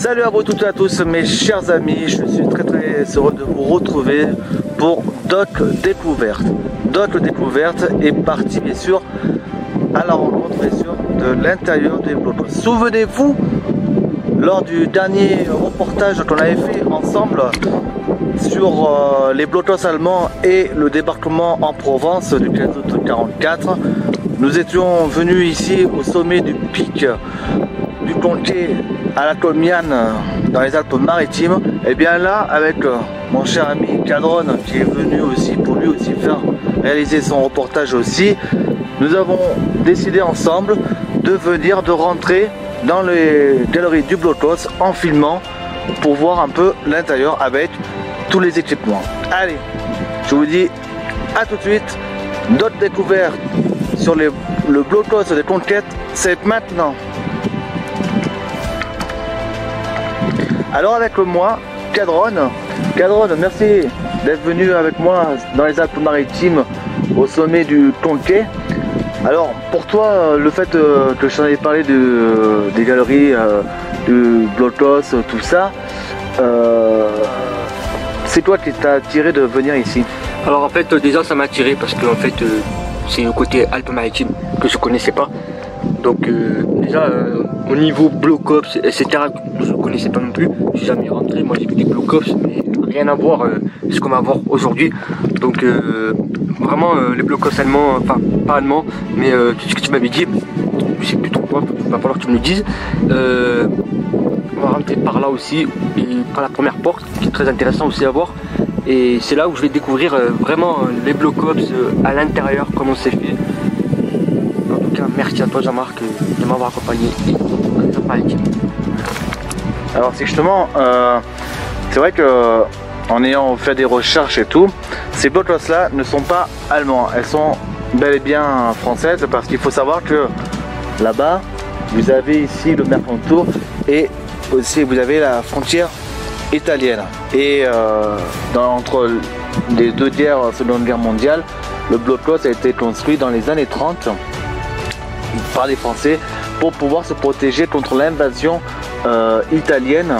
Salut à vous toutes et à tous mes chers amis, je suis très heureux de vous retrouver pour d'autres découvertes. D'autres découvertes et partie bien sûr à la rencontre bien sûr de l'intérieur des Blocos. Souvenez-vous, lors du dernier reportage qu'on avait fait ensemble sur les Blocos allemands et le débarquement en Provence du 15 août 1944, nous étions venus ici au sommet du pic du Conquet à la Colmiane dans les Alpes-Maritimes. Et bien là, avec mon cher ami Cadron qui est venu aussi pour lui aussi faire réaliser son reportage aussi, nous avons décidé ensemble de rentrer dans les galeries du Blocos en filmant pour voir un peu l'intérieur avec tous les équipements. Allez, je vous dis à tout de suite. D'autres découvertes sur le Blocos des Conquêtes, c'est maintenant. Alors avec moi, Cadron, merci d'être venu avec moi dans les Alpes-Maritimes au sommet du Conquet. Alors pour toi, le fait que je t'en ai parlé des galeries, du Blocos, tout ça, c'est quoi qui t'a attiré de venir ici? Alors en fait déjà ça m'a attiré parce que en fait c'est le côté Alpes-Maritimes que je connaissais pas. Donc déjà au niveau Blocos etc, je ne connaissais pas non plus, je suis jamais rentré, moi j'ai vu des Blocos mais rien à voir ce qu'on va voir aujourd'hui. Donc vraiment les Blocos allemands, enfin pas allemands, mais tout ce que tu m'avais dit, je sais plus trop quoi, il va falloir que tu me le dises. On va rentrer par là aussi, et par la première porte qui est très intéressant aussi à voir. Et c'est là où je vais découvrir vraiment les Blocos à l'intérieur, comment c'est fait. En tout cas, merci à toi Jean-Marc de m'avoir accompagné. Alors c'est justement, c'est vrai que en ayant fait des recherches et tout, ces Blocos là ne sont pas allemands, elles sont bel et bien françaises, parce qu'il faut savoir que là-bas, vous avez ici le Mercantour et aussi vous avez la frontière italienne. Et entre les deux guerres, Seconde Guerre mondiale, le Blocos a été construit dans les années 30 par les Français pour pouvoir se protéger contre l'invasion italienne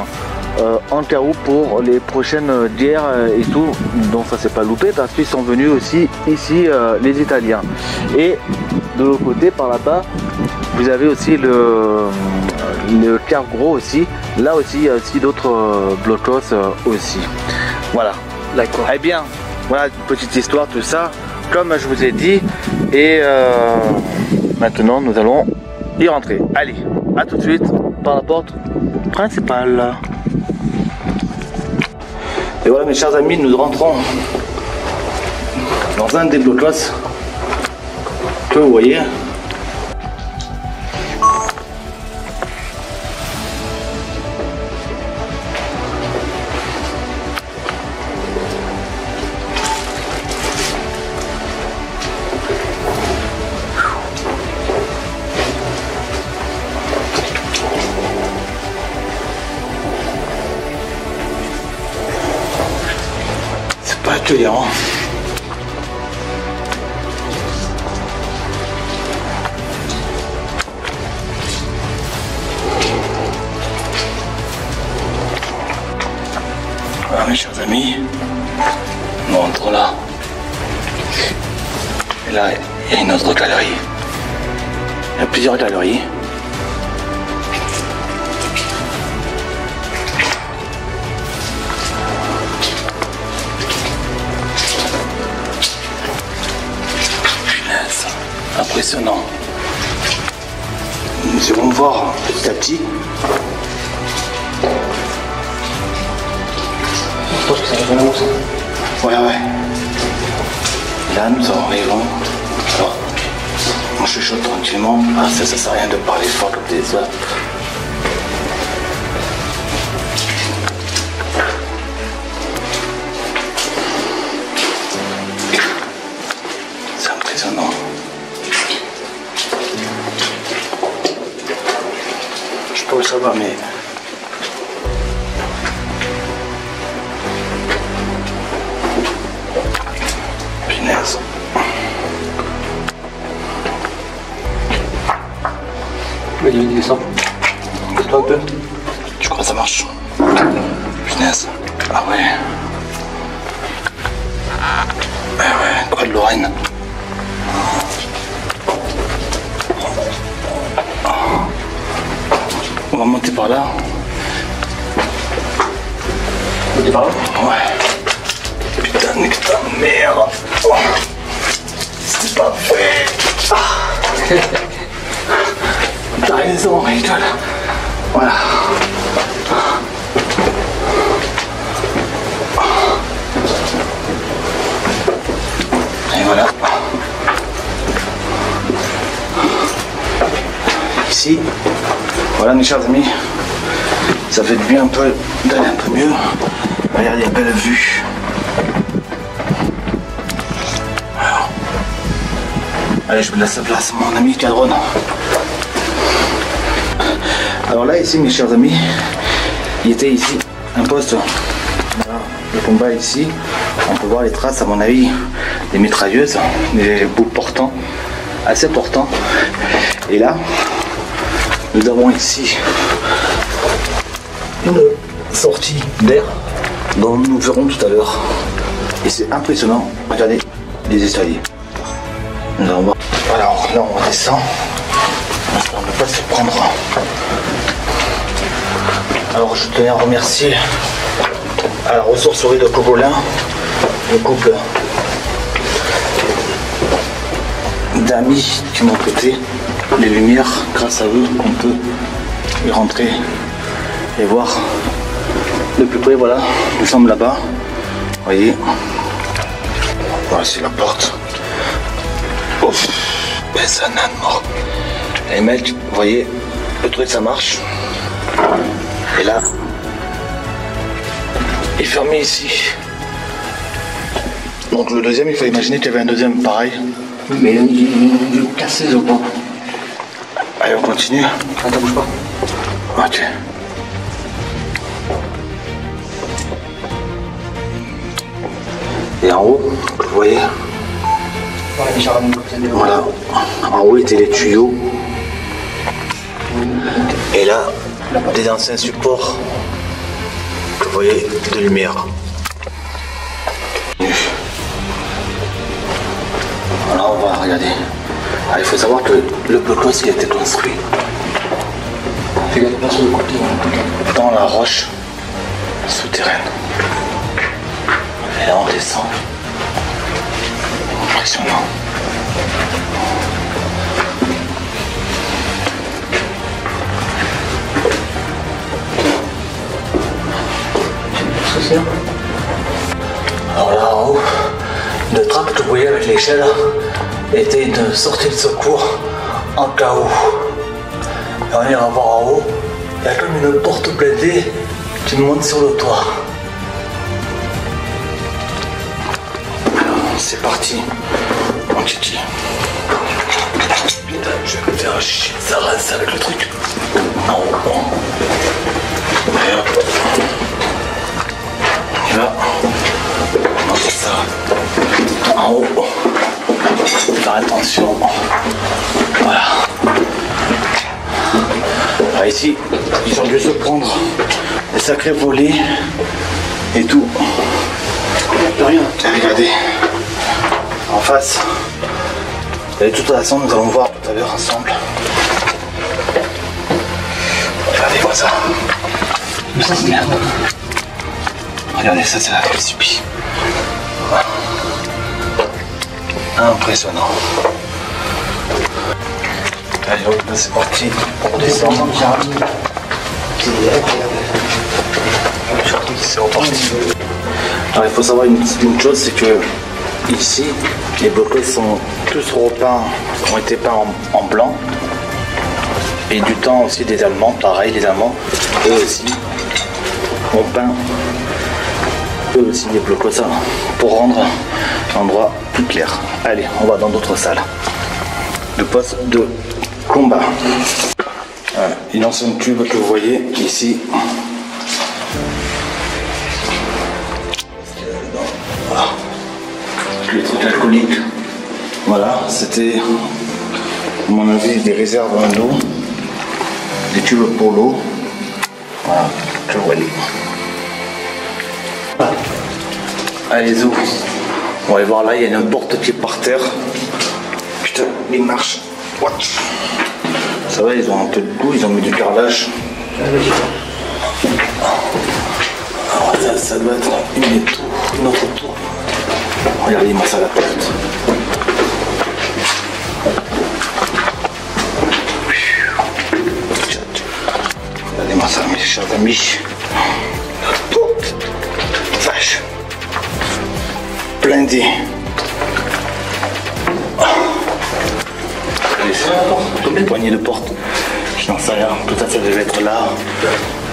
en cas où pour les prochaines guerres et tout. Donc ça s'est pas loupé parce qu'ils sont venus aussi ici les Italiens. Et de l'autre côté par là-bas vous avez aussi le Quart Gros aussi. Là aussi il y a aussi d'autres Blocos aussi. Voilà. D'accord. Eh bien voilà une petite histoire tout ça comme je vous ai dit. Et maintenant nous allons y rentrer. Allez, à tout de suite par la porte principale. Et voilà mes chers amis, nous rentrons dans un des Blocos que vous voyez. Accueillant. Voilà mes chers amis, nous rentrons là. Et là il y a une autre galerie. Il y a plusieurs galeries. Impressionnant. Nous allons voir petit à petit. Je pense que ça va vraiment ça. Ouais. Là nous arrivons. Alors, on chuchote tranquillement. Ah ça sert à rien de parler fort comme des autres. C'est impressionnant. Je peux le savoir, mais punaise. Mais il descend. Descends un peu. comment ça marche. Punaise. Ah ouais. Ah ouais, quoi de Lorraine. On va monter par là. Monter par là? Ouais. Putain de merde. Oh. C'est pas fait. Ah. T'as raison, rigole. Voilà. Et voilà. Ici, voilà mes chers amis, ça fait du bien un peu d'aller un peu mieux. Regardez la belle vue. Alors. Allez, je me laisse la place, mon ami Cadron. Alors là, ici, mes chers amis, il était ici un poste. Voilà, le combat ici. On peut voir les traces, à mon avis, des mitrailleuses, des bouts portants, assez portants. Et là, nous avons ici une sortie d'air dont nous verrons tout à l'heure. Et c'est impressionnant. Regardez les escaliers. Nous allons voir. Alors là, on redescend. On ne peut pas se prendre. Alors je tenais à remercier à la ressourcerie de Cogolin, le couple d'amis qui m'ont prêté les lumières. Grâce à eux, on peut y rentrer et voir de plus près. Voilà, nous sommes là-bas. Vous voyez, voilà, c'est la porte. Ouf, ben ça n'a de mort. Les mecs, vous voyez, le truc ça marche. Et là, il est fermé ici. Donc le deuxième, il faut imaginer qu'il y avait un deuxième pareil. Oui, mais il est cassé, je crois. Allez, on continue. Attends, bouge pas. Ok. Et en haut, vous voyez, voilà, en haut étaient les tuyaux. Et là, des anciens supports que vous voyez de lumière. Alors on va regarder. Alors, il faut savoir que le bloc qui a été construit dans la roche souterraine. Et là on descend. Impressionnant. Alors là en haut, le trappe que vous voyez avec l'échelle était une sortie de secours en cas où. Et on ira voir en haut, il y a comme une porte blindée qui monte sur le toit. Alors c'est parti, mon kiki. Putain, je vais me faire chier, ça reste avec le truc. En haut. Et hop. On y va. On fait ça en haut. Faire attention. Voilà. Alors ici, ils ont dû se prendre des sacrés volets et tout. De rien. Regardez. En face. Et de toute façon, nous allons voir tout à l'heure ensemble. Regardez-moi ça. Ça c'est merde. Regardez ça, c'est la précipice. Impressionnant. Allez hop, c'est parti. On descend. C'est reparti. Alors il faut savoir une chose, c'est que ici, les blocs sont tous repeints, ont été peints en blanc. Et du temps aussi des Allemands, pareil, les Allemands, eux aussi, ont peint eux aussi les blocs ça pour rendre l'endroit plus clair. Allez, on va dans d'autres salles. Le poste de combat. Voilà, une ancienne tube que vous voyez ici. Voilà. Le truc alcoolique. Voilà, c'était à mon avis des réserves d'eau, des tubes pour l'eau. Voilà, que voilà. Allez, Zou. On va aller voir là, il y a une porte-pied par terre. Putain, il marche. What? Ça va, ils ont un peu de goût, ils ont mis du carrelage. Alors ça doit être une autre tour. Regardez-moi ça à la porte. Regardez-moi ça, mes chers amis. La porte. Vache. Blindé. Les poignées de porte. Je n'en sais rien. Peut-être ça devait être là.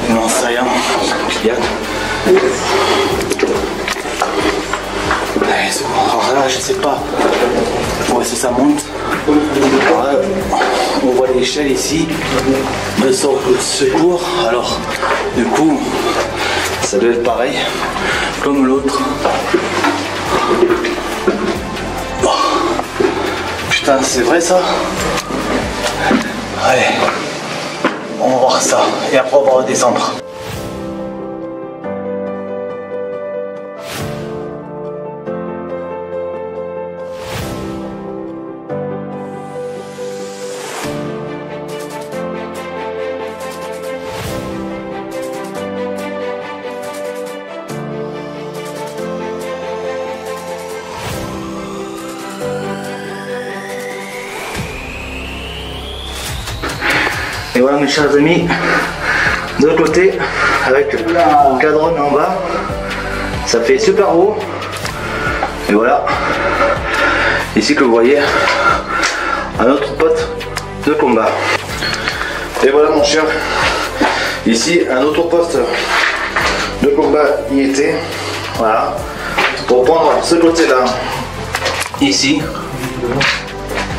Je n'en sais rien. Regarde. Alors là, je sais pas où est-ce que ça monte. Alors là, on voit l'échelle ici de secours. Alors, du coup, ça doit être pareil comme l'autre. Oh. Putain, c'est vrai ça? Allez, on va voir ça et après on va redescendre. Et voilà mes chers amis, de l'autre côté, avec le cadran en bas, ça fait super haut. Et voilà, ici que vous voyez, un autre poste de combat. Et voilà mon cher, ici un autre poste de combat y était. Voilà, pour prendre ce côté là, ici.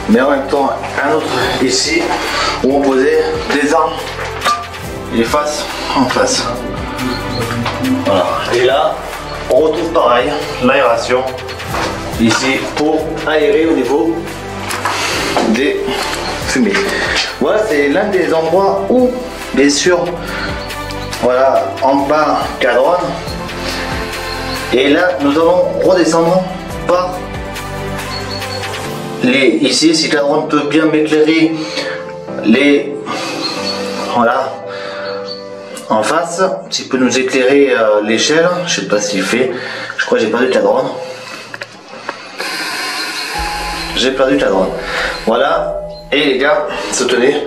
Mais en même temps un autre ici où on posait des armes et face en face. Voilà. Et là on retrouve pareil l'aération ici pour aérer au niveau des fumées. Voilà, c'est l'un des endroits où bien sûr voilà en bas cadran et là nous allons redescendre par ici, si cadran peut bien m'éclairer voilà en face, s'il peut nous éclairer l'échelle, je sais pas s'il fait, je crois que j'ai perdu le cadran. J'ai perdu le cadran. Voilà, et les gars, se tenez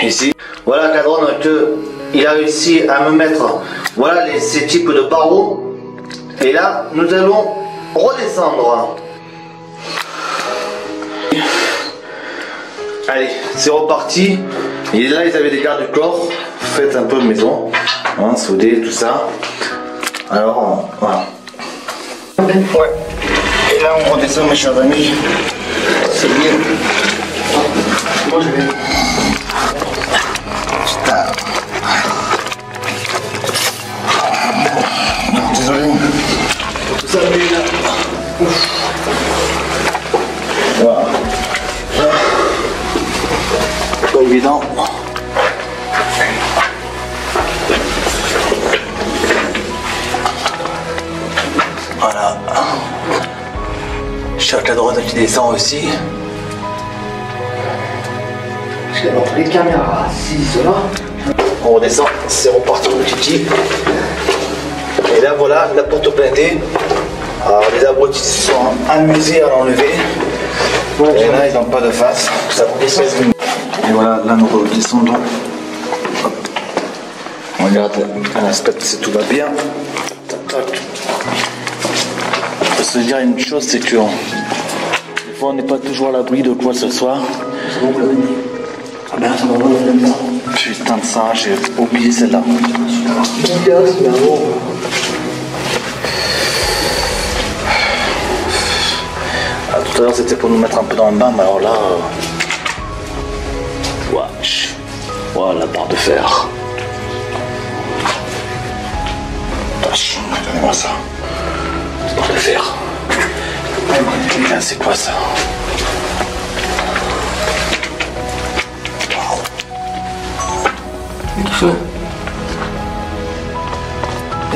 ici. Voilà le cadran que il a réussi à me mettre. Voilà ces types de barreaux. Et là, nous allons redescendre. Allez, c'est reparti. Et là, ils avaient des gardes du corps. Faites un peu maison, hein, souder, tout ça. Alors, voilà. Ouais. Et là, on redescend, mes chers amis. C'est bien. Moi, je vais. Putain. Désolé. Tout ça, mais là. Voilà. Pas évident. Voilà. Chaque à droite qui descend aussi. Je vais montrer les caméras. Si, cela. On redescend, c'est reparti au Kiki. Et là voilà la porte blindée. Alors les abrutis se sont amusés à l'enlever. Et là ils n'ont pas de face. Ça pèse. Et voilà, là nous redescendons. On regarde à l'aspect si tout va bien. Tac, tac. Il faut se dire une chose, c'est que des fois on n'est pas toujours à l'abri de quoi que ce soit. Putain de ça, j'ai oublié celle-là. Ah, tout à l'heure c'était pour nous mettre un peu dans le bain, mais alors là... Watch. Voilà la barre de fer. Donnez-moi ça. Barre de fer. Putain, c'est quoi ça?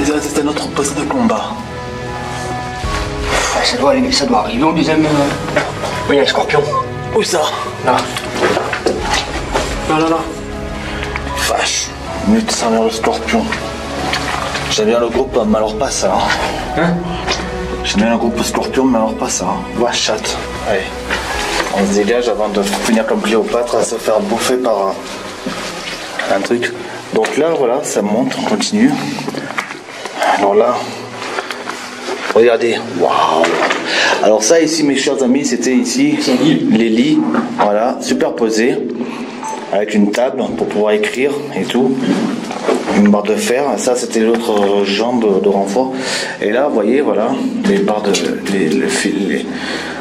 ça c'était notre poste de combat. Ça doit arriver au deuxième. Oui, il y a un scorpion. Où ça? Là. Là. Vache, minute sans le scorpion. J'aime bien le groupe, mais alors pas ça. Hein? J'aime bien le groupe scorpion, mais alors pas ça. Vache chatte. Allez, on se dégage avant de finir comme Cléopâtre à se faire bouffer par un truc. Donc là, voilà, ça monte, on continue. Alors là, regardez, waouh! Alors ça ici, mes chers amis, c'était ici les lits, voilà, superposés, avec une table pour pouvoir écrire et tout, une barre de fer. Ça c'était l'autre jambe de renfort. Et là, vous voyez, voilà, les barres de,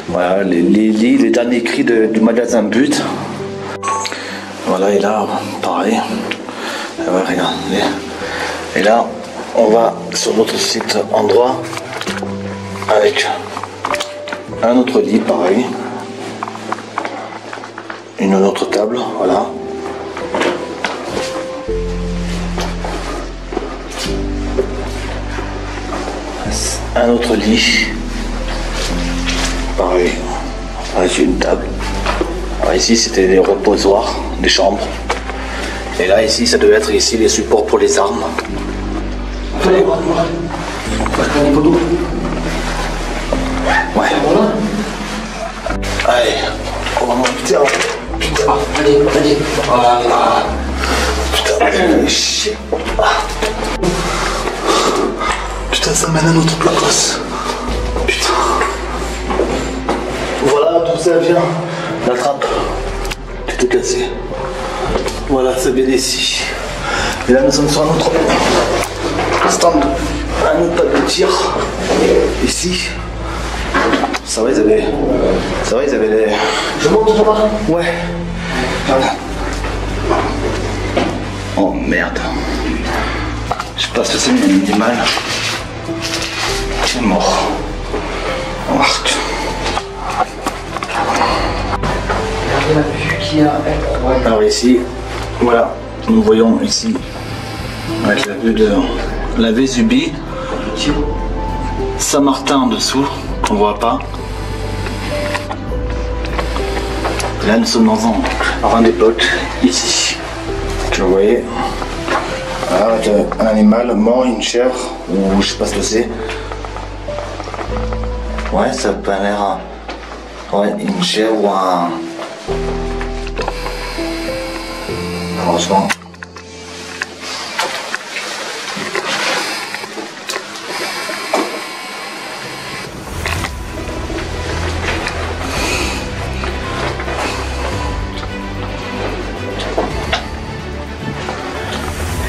voilà, les lits, les derniers cris du magasin But. Voilà, et là, pareil. Ouais, regardez. Et là, on va sur notre site endroit avec un autre lit, pareil. Une autre table, voilà. Un autre lit, pareil, avec une table. Alors ici, c'était des reposoirs, des chambres. Et là, ici, ça devait être ici les supports pour les armes. Allez, ouais. Allez, on va monter. Putain, allez. Voilà. Putain, chier. Putain, ça mène à notre placos. Putain. Voilà d'où ça vient. La trappe. Tu t'es cassé. Voilà, ça vient d'ici. Et là, nous sommes sur un autre stand. Un autre table de tir. Ici. Ça va, ils avaient les... Je monte là-bas. Ouais. Voilà. Oh merde. Je sais pas ce que c'est, mais il y a un animal qui est mort. En arc. Regardez la vue qu'il y a. Incroyable. Alors ici, voilà, nous voyons ici, avec la vue de la Vésubie, Saint-Martin en dessous, qu'on voit pas. Là, nous sommes dans un époque, ici, que vous voyez, voilà, avec un animal mort, une chèvre, ou je sais pas ce que c'est. Ouais, ça peut l'air, ouais, une chèvre ou un... Franchement.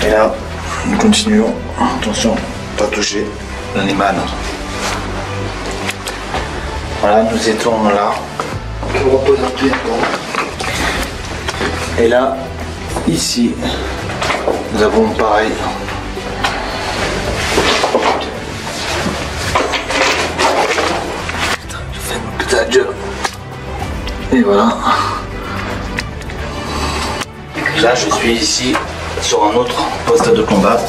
Et là, nous continuons. Attention, pas toucher l'animal. Voilà, nous étions là. On repose un pied. Et là, ici, nous avons pareil. Putain, je fais mon putain de gueule. Et voilà. Là, je suis ici sur un autre poste de combat.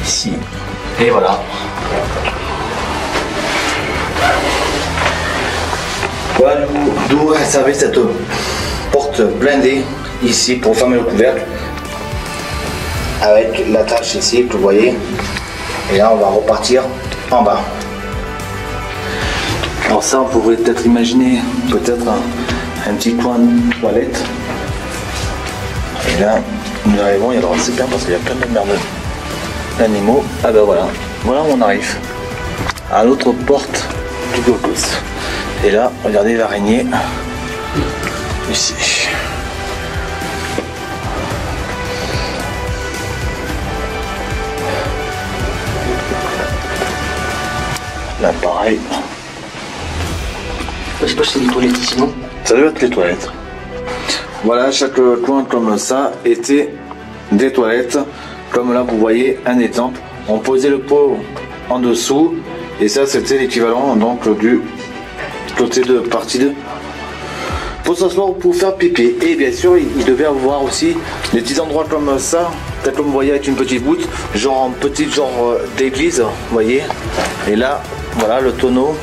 Ici. Et voilà. Voilà d'où servait cette porte blindée ici pour fermer le couvercle. Avec l'attache ici que vous voyez. Et là, on va repartir en bas. Alors ça, vous pouvez peut-être imaginer peut-être un petit coin de toilette. Et là, nous arrivons, alors c'est bien parce qu'il y a plein de merde d'animaux. Ah ben voilà, voilà où on arrive. À l'autre porte du cocos. Et là, regardez l'araignée. Ici. Là pareil. Je sais pas si c'est des toilettes ici, non? Ça doit être les toilettes. Voilà, chaque coin comme ça était des toilettes. Comme là, vous voyez un exemple. On posait le pot en dessous. Et ça, c'était l'équivalent donc du côté de partie pour s'asseoir ou pour faire pipi. Et bien sûr, il devait avoir aussi des petits endroits comme ça, peut-être comme vous voyez avec une petite voûte, genre un petit genre d'église, vous voyez. Et là, voilà le tonneau.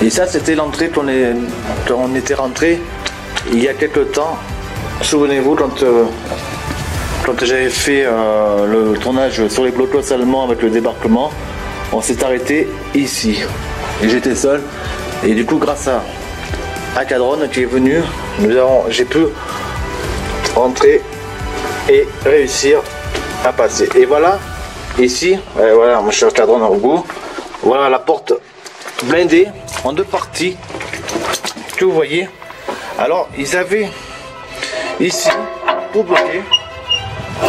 Et ça, c'était l'entrée quand on était rentré il y a quelques temps. Souvenez-vous quand j'avais fait le tournage sur les blocos allemands avec le débarquement, on s'est arrêté ici. Et j'étais seul. Et du coup, grâce à Cadron qui est venu, j'ai pu entrer et réussir à passer. Et voilà, ici, voilà mon cher Cadron en bout. Voilà la porte blindée en deux parties que vous voyez. Alors, ils avaient ici pour bloquer.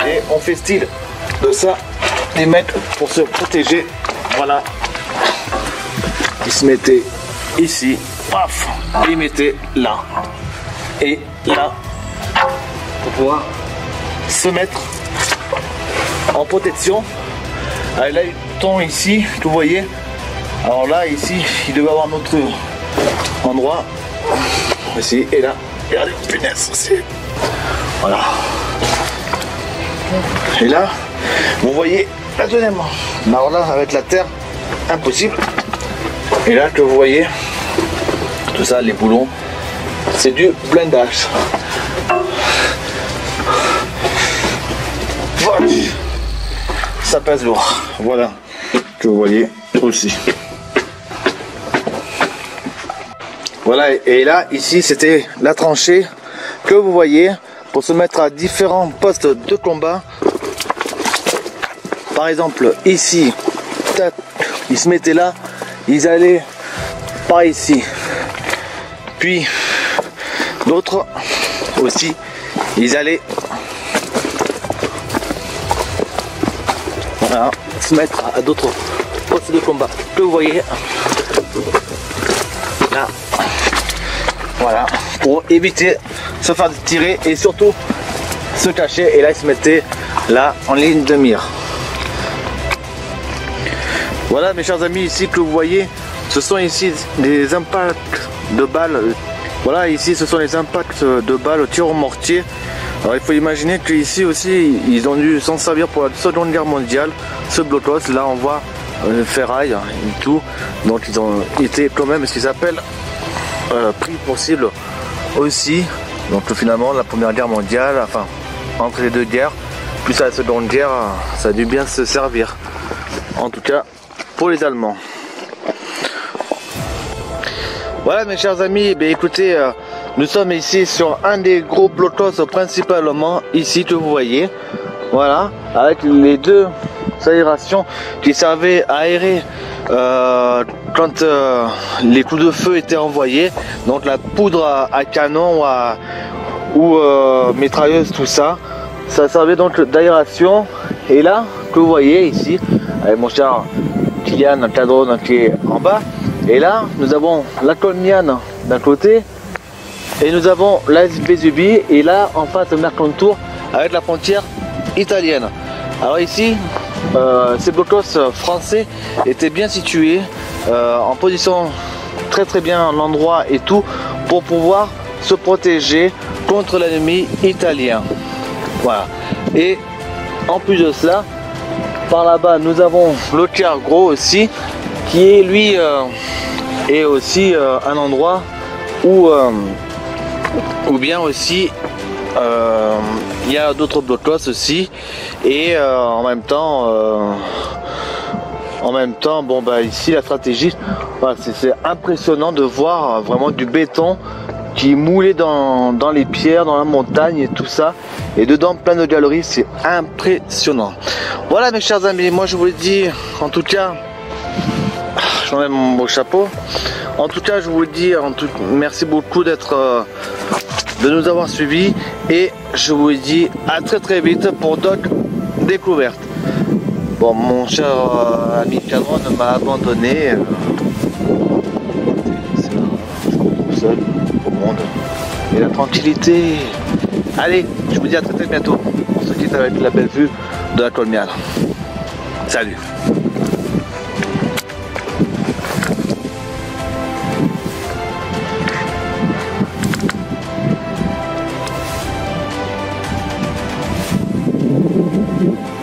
Et on fait style de ça, les mecs pour se protéger. Voilà, ils se mettaient ici, paf, et ils mettaient là et là pour pouvoir se mettre en protection. Avec là, le ton ici, que vous voyez. Alors là, ici, il devait avoir notre endroit ici et là. Regardez, punaise, c'est voilà. Et là, vous voyez la deuxième. Alors là, avec la terre, impossible. Et là, que vous voyez, tout ça, les boulons, c'est du blindage. Voilà. Ça pèse lourd. Voilà, que vous voyez aussi. Voilà, et là, ici, c'était la tranchée que vous voyez pour se mettre à différents postes de combat. Par exemple, ici, tac, ils se mettaient là, ils allaient par ici. Puis, d'autres aussi, ils allaient voilà, se mettre à d'autres postes de combat que vous voyez là. Voilà, pour éviter de se faire tirer et surtout se cacher. Et là, ils se mettaient là en ligne de mire. Voilà mes chers amis, ici que vous voyez, ce sont ici des impacts de balles. Voilà, ici ce sont les impacts de balles au tir au mortier. Alors il faut imaginer qu'ici aussi, ils ont dû s'en servir pour la Seconde Guerre mondiale. Ce blocos, là on voit le ferraille et tout. Donc ils ont été quand même ce qu'ils appellent pris pour cible aussi. Donc finalement la Première Guerre mondiale, enfin entre les deux guerres, plus la Seconde Guerre, ça a dû bien se servir. En tout cas pour les Allemands. Voilà mes chers amis, bien écoutez, nous sommes ici sur un des gros blocos principalement ici que vous voyez. Voilà, avec les deux aérations qui servaient à aérer quand les coups de feu étaient envoyés. Donc la poudre à canon ou mitrailleuse, tout ça, ça servait donc d'aération. Et là, que vous voyez ici, avec mon cher Kylian Cadron qui est en bas. Et là, nous avons la Colmiane d'un côté et nous avons la Vesubie. Et là, en face de Mercantour avec la frontière italienne. Alors ici, ces blocos français étaient bien situés, en position très bien à l'endroit et tout, pour pouvoir se protéger contre l'ennemi italien. Voilà. Et en plus de cela, par là-bas, nous avons le Tiers Gros aussi, qui est lui est aussi un endroit où bien aussi il y a d'autres blocos aussi. Et en même temps, bon bah ici la stratégie, voilà, c'est impressionnant de voir vraiment du béton qui est moulé dans les pierres, dans la montagne et tout ça, et dedans plein de galeries, c'est impressionnant. Voilà mes chers amis, moi je vous le dis, en tout cas, j'enlève mon beau chapeau. En tout cas, je vous le dis, merci beaucoup de nous avoir suivis, et je vous dis à très vite pour d'autres découvertes. Bon, mon cher ami Cadron m'a abandonné. C'est tout seul au monde. Et la tranquillité. Allez, je vous dis à très bientôt. On se quitte avec la belle vue de la Colmiane. Salut. Ciao.